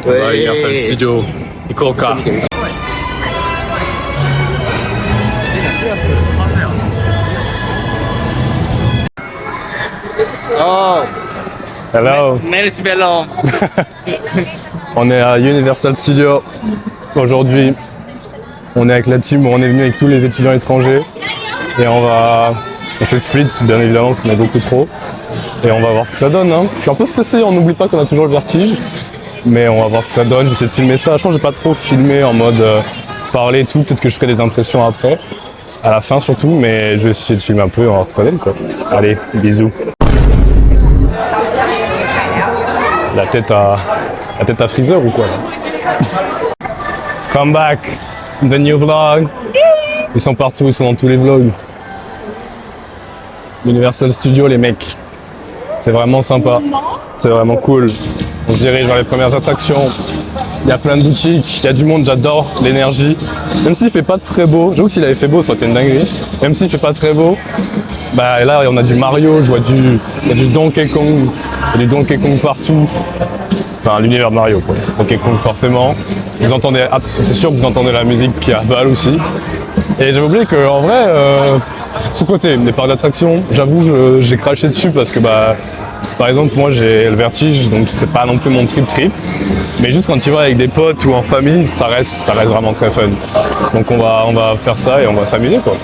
Universal Studio Fukuoka. Oh, Hello. merci Bellon. On est à Universal Studio aujourd'hui. On est avec la team où on est venu avec tous les étudiants étrangers et on s'est split bien évidemment parce qu'on est beaucoup trop et on va voir ce que ça donne. Hein. Je suis un peu stressé, on n'oublie pas qu'on a toujours le vertige, mais on va voir ce que ça donne. J'essaie de filmer ça. Je pense que j'ai pas trop filmé en mode parler et tout. Peut-être que je ferai des impressions après, à la fin surtout, mais je vais essayer de filmer un peu et on va voir ce que ça donne quoi. Allez, bisous. La tête à Freezer ou quoi là? Come back, the new vlog. Ils sont partout, ils sont dans tous les vlogs. Universal Studio les mecs. C'est vraiment sympa. C'est vraiment cool. On se dirige vers les premières attractions. Il y a plein de boutiques, il y a du monde, j'adore l'énergie. Même s'il fait pas très beau, j'avoue que s'il avait fait beau ça aurait été une dinguerie. Même s'il fait pas très beau, bah là on a du Mario, il y a du Donkey Kong, il y a du Donkey Kong partout. Enfin l'univers de Mario quoi. Donkey Kong forcément. Vous entendez, c'est sûr que vous entendez la musique qui est à balle aussi. Et j'avais oublié qu'en vrai, ce côté, les parcs d'attraction, j'avoue j'ai craché dessus parce que bah par exemple moi j'ai le vertige donc c'est pas non plus mon trip. Mais juste quand tu vas avec des potes ou en famille, ça reste vraiment très fun. Donc on va faire ça et on va s'amuser quoi.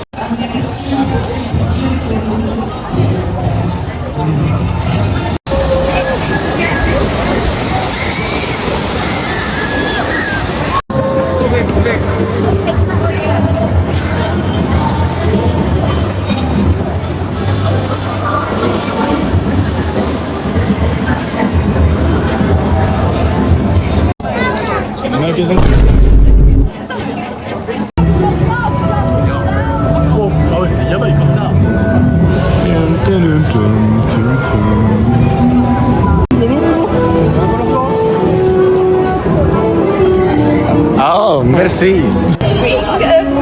Oh, merci.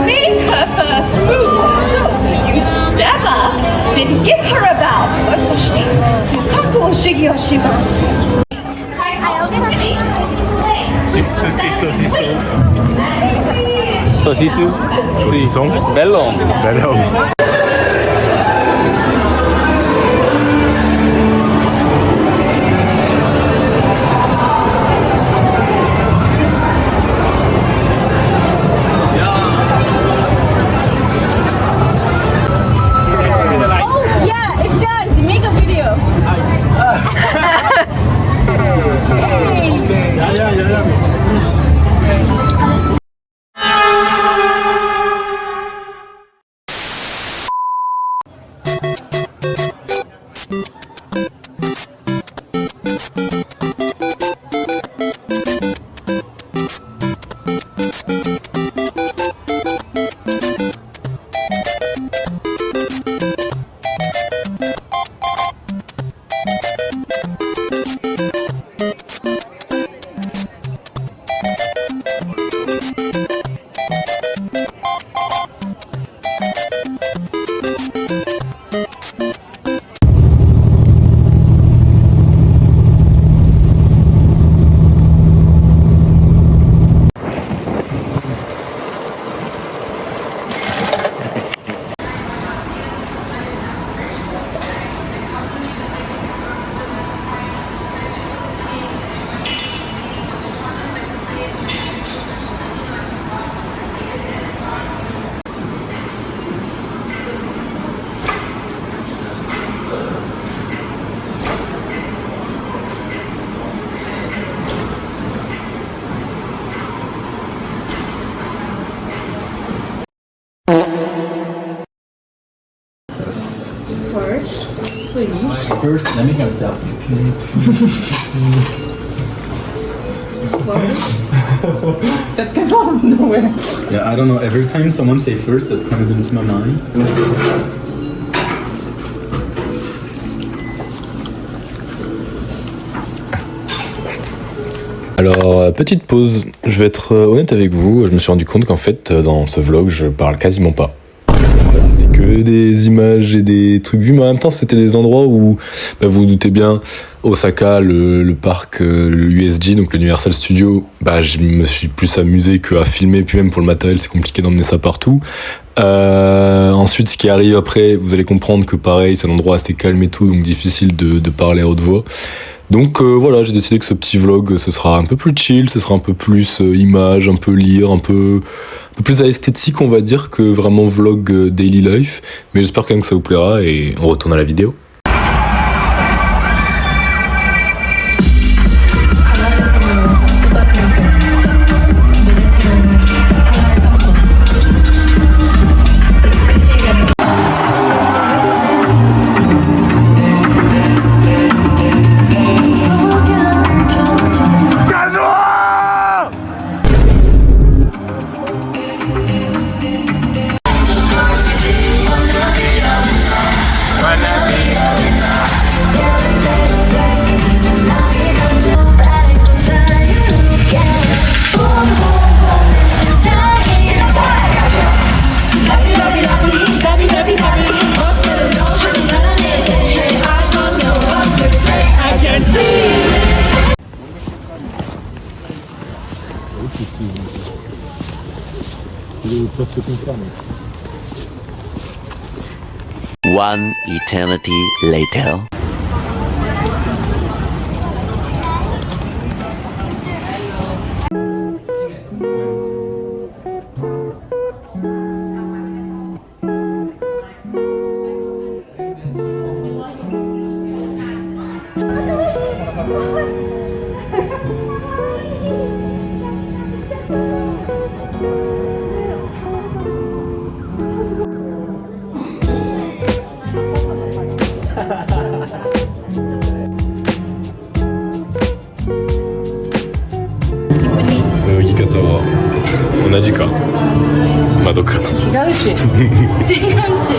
Make her first move. So you step up, then give her a bow. そして深くお辞儀をします。Saucisson. Saucisson. Bellon. Bellon. First, let me have a selfie. That came out of nowhere. Yeah, I don't know. Every time someone say first, that comes into my mind. Alors, petite pause, je vais être honnête avec vous, je me suis rendu compte qu'en fait, dans ce vlog, je parle quasiment pas. Voilà, c'est que que des images et des trucs vus, mais en même temps c'était des endroits où, bah, vous vous doutez bien, Osaka, le parc, le USJ, donc l'Universal Studio, bah, je me suis plus amusé qu'à filmer, puis même pour le matériel c'est compliqué d'emmener ça partout. Ensuite, ce qui arrive après, vous allez comprendre que pareil, c'est un endroit assez calme et tout, donc difficile de parler à haute voix. Donc voilà, j'ai décidé que ce petit vlog, ce sera un peu plus chill, ce sera un peu plus image, un peu lire, un peu plus esthétique on va dire que vraiment vlog daily life. Mais j'espère quand même que ça vous plaira et on retourne à la vidéo. One eternity later. Yikatawa Onajika Madoka 違うし違うし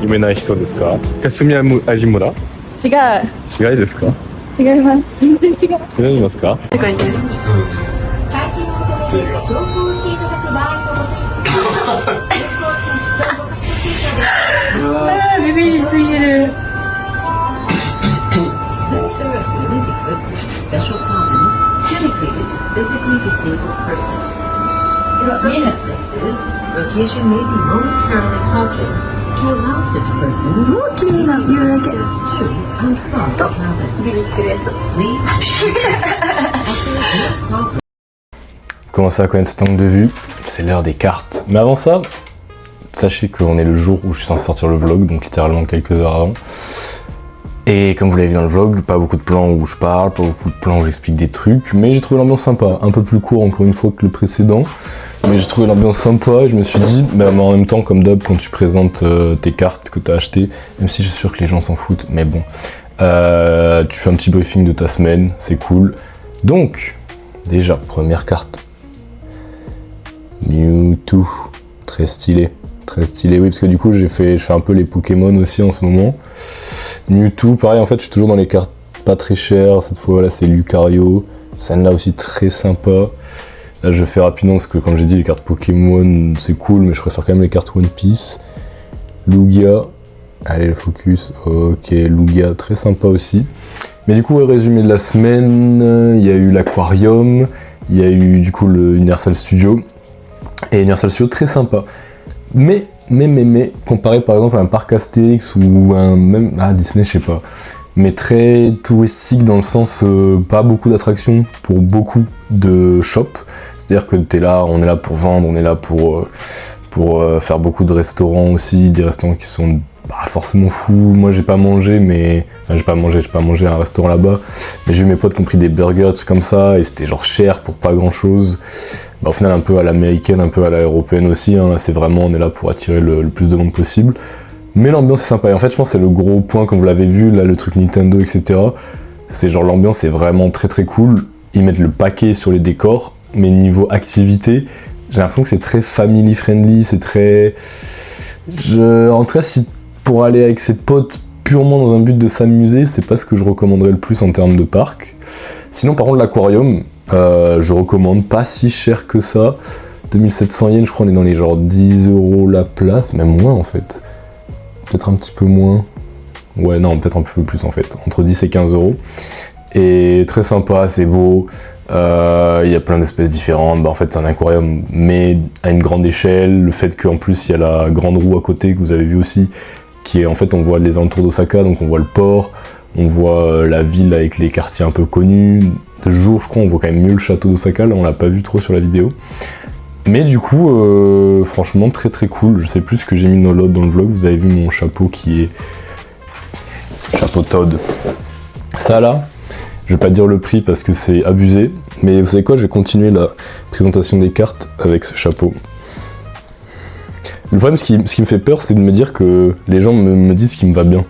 有名な人ですか？霞味村？違う違いですか？違います全然違う違いますか？って書いてるビビりすぎるRotation may be momentarily halted to allow such persons access to and from the cabin. ビビってるやつ Vous commencez à connaître cet angle de vue, c'est l'heure des cartes. Mais avant ça, sachez qu'on est le jour où je suis censé sortir le vlog, donc littéralement quelques heures avant. Et Et comme vous l'avez vu dans le vlog, pas beaucoup de plans où je parle, pas beaucoup de plans où j'explique des trucs, mais j'ai trouvé l'ambiance sympa, un peu plus court encore une fois que le précédent, mais j'ai trouvé l'ambiance sympa et je me suis dit, bah, en même temps comme d'hab quand tu présentes tes cartes que tu as achetées, même si je suis sûr que les gens s'en foutent, mais bon, tu fais un petit briefing de ta semaine, c'est cool. Donc, déjà, première carte, Mewtwo, très stylé. Très stylé, oui, parce que du coup je fais un peu les Pokémon aussi en ce moment. Mewtwo, pareil, en fait je suis toujours dans les cartes pas très chères, cette fois là c'est Lucario, celle-là aussi très sympa. Là je fais rapidement parce que comme j'ai dit les cartes Pokémon c'est cool, mais je préfère quand même les cartes One Piece. Lugia, allez le focus, ok, Lugia, très sympa aussi. Mais du coup, résumé de la semaine, il y a eu l'Aquarium, il y a eu du coup le Universal Studio, et Universal Studio très sympa. Mais, comparé par exemple à un parc Astérix ou même Disney, je sais pas, mais très touristique dans le sens pas beaucoup d'attractions pour beaucoup de shops. C'est-à-dire que on est là pour vendre, on est là pour faire beaucoup de restaurants aussi, des restaurants qui sont pas forcément fous. Moi j'ai pas mangé à un restaurant là-bas, mais j'ai eu mes potes qui ont pris des burgers, des trucs comme ça, et c'était genre cher pour pas grand chose. Au final un peu à l'américaine, un peu à la européenne aussi, hein. C'est vraiment, on est là pour attirer le plus de monde possible. Mais l'ambiance est sympa, et en fait je pense que c'est le gros point, comme vous l'avez vu, là le truc Nintendo, etc. C'est genre l'ambiance est vraiment très très cool, ils mettent le paquet sur les décors, mais niveau activité, j'ai l'impression que c'est très family friendly, c'est très... En tout cas, si pour aller avec ses potes purement dans un but de s'amuser, c'est pas ce que je recommanderais le plus en termes de parc. Sinon par contre l'Aquarium, je recommande, pas si cher que ça, 2700 yens, je crois on est dans les genre 10 € la place, même moins en fait, peut-être un petit peu moins, ouais non peut-être un peu plus en fait, entre 10 et 15 €, et très sympa, c'est beau, il y a plein d'espèces différentes, en fait c'est un aquarium mais à une grande échelle, le fait qu'en plus il y a la grande roue à côté que vous avez vu aussi, qui est en fait on voit les alentours d'Osaka, donc on voit le port, on voit la ville avec les quartiers un peu connus. De jour, je crois, on voit quand même mieux le château d'Osaka, là on l'a pas vu trop sur la vidéo. Mais du coup, franchement, très très cool. Je sais plus ce que j'ai mis dans l'autre dans le vlog, vous avez vu mon chapeau qui est... chapeau Todd. Ça là, je vais pas dire le prix parce que c'est abusé, mais vous savez quoi, je vais continuer la présentation des cartes avec ce chapeau. Le problème, ce qui me fait peur, c'est de me dire que les gens me disent qu'il me va bien.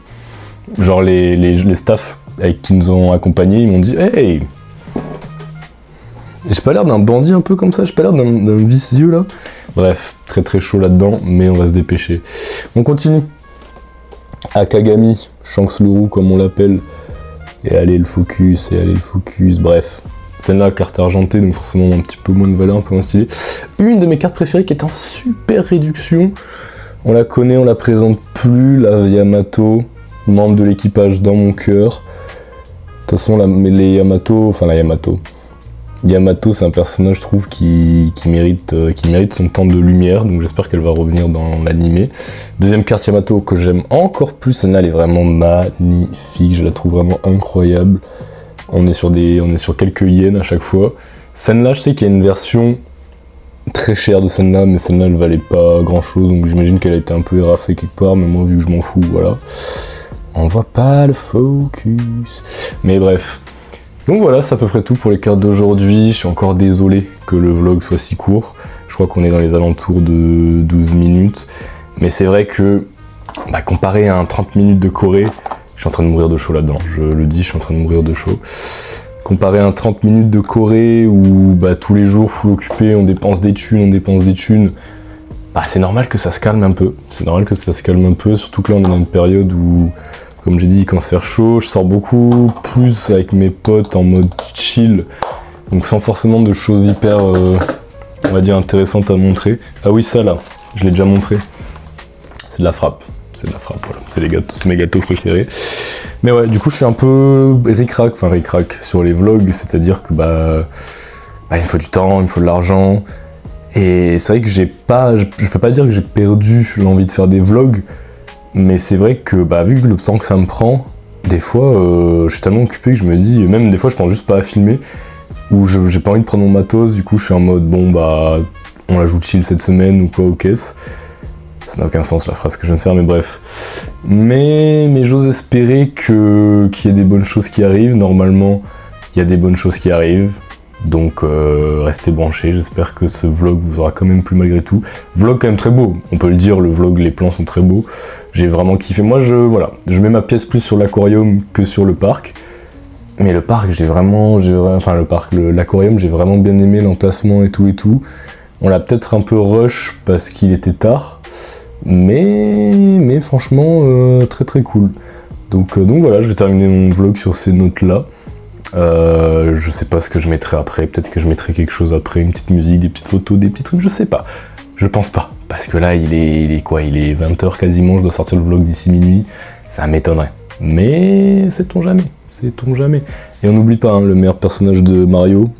Genre les staffs avec qui nous ont accompagnés, ils m'ont dit « Hey !» J'ai pas l'air d'un bandit un peu comme ça, j'ai pas l'air d'un vicieux là. Bref, très très chaud là-dedans, mais on va se dépêcher. On continue. Akagami, Shanks le roux comme on l'appelle. Et allez le focus, bref. Celle-là, carte argentée, donc forcément un petit peu moins de valeur, un peu moins stylé. Une de mes cartes préférées qui est en super réduction. On la connaît, on la présente plus, la Yamato, membre de l'équipage dans mon cœur. De toute façon, Yamato, c'est un personnage, je trouve, qui mérite son temps de lumière, donc j'espère qu'elle va revenir dans l'animé. Deuxième carte Yamato que j'aime encore plus, celle-là, elle est vraiment magnifique, je la trouve vraiment incroyable. On est sur quelques yens à chaque fois. Celle-là, je sais qu'il y a une version très chère de celle-là, mais celle-là, elle valait pas grand-chose, donc j'imagine qu'elle a été un peu érafée quelque part, mais moi, vu que je m'en fous, voilà. On voit pas le focus. Mais bref. Donc voilà, c'est à peu près tout pour les cartes d'aujourd'hui. Je suis encore désolé que le vlog soit si court. Je crois qu'on est dans les alentours de 12 minutes. Mais c'est vrai que, comparé à un 30 minutes de Corée, je suis en train de mourir de chaud là-dedans. Je le dis, je suis en train de mourir de chaud. Comparé à un 30 minutes de Corée où tous les jours, full occupé, on dépense des thunes, c'est normal que ça se calme un peu. Surtout que là, on est dans une période où... Comme j'ai dit, il commence à faire chaud, je sors beaucoup plus avec mes potes en mode chill, donc sans forcément de choses hyper, on va dire, intéressantes à montrer. Ah oui, ça là, je l'ai déjà montré, c'est de la frappe, voilà, c'est mes gâteaux préférés. Mais ouais, du coup, je suis un peu ric-rac sur les vlogs, c'est-à-dire que il me faut du temps, il me faut de l'argent, et c'est vrai que je peux pas dire que j'ai perdu l'envie de faire des vlogs, mais c'est vrai que, vu le temps que ça me prend, des fois, je suis tellement occupé que je me dis, même des fois, je pense juste pas à filmer, ou j'ai pas envie de prendre mon matos, du coup, je suis en mode, on la joue chill cette semaine, ou quoi, au caisse. Ça n'a aucun sens la phrase que je viens de faire, mais bref. Mais j'ose espérer qu'il y ait des bonnes choses qui arrivent. Normalement, il y a des bonnes choses qui arrivent. Donc restez branchés, j'espère que ce vlog vous aura quand même plu malgré tout. Vlog quand même très beau, on peut le dire, le vlog, les plans sont très beaux. J'ai vraiment kiffé. Moi je mets ma pièce plus sur l'aquarium que sur le parc. Mais le parc, l'aquarium, j'ai vraiment bien aimé l'emplacement et tout. On l'a peut-être un peu rush parce qu'il était tard. Mais franchement, très très cool. Donc voilà, je vais terminer mon vlog sur ces notes-là. Je sais pas ce que je mettrai après, peut-être que je mettrai quelque chose après, une petite musique, des petites photos, des petits trucs, je sais pas. Je pense pas, parce que là il est quoi, il est 20h quasiment, je dois sortir le vlog d'ici minuit, ça m'étonnerait. Mais sait-on jamais. Et on n'oublie pas, hein, le meilleur personnage de Mario.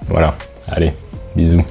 Voilà, allez, bisous.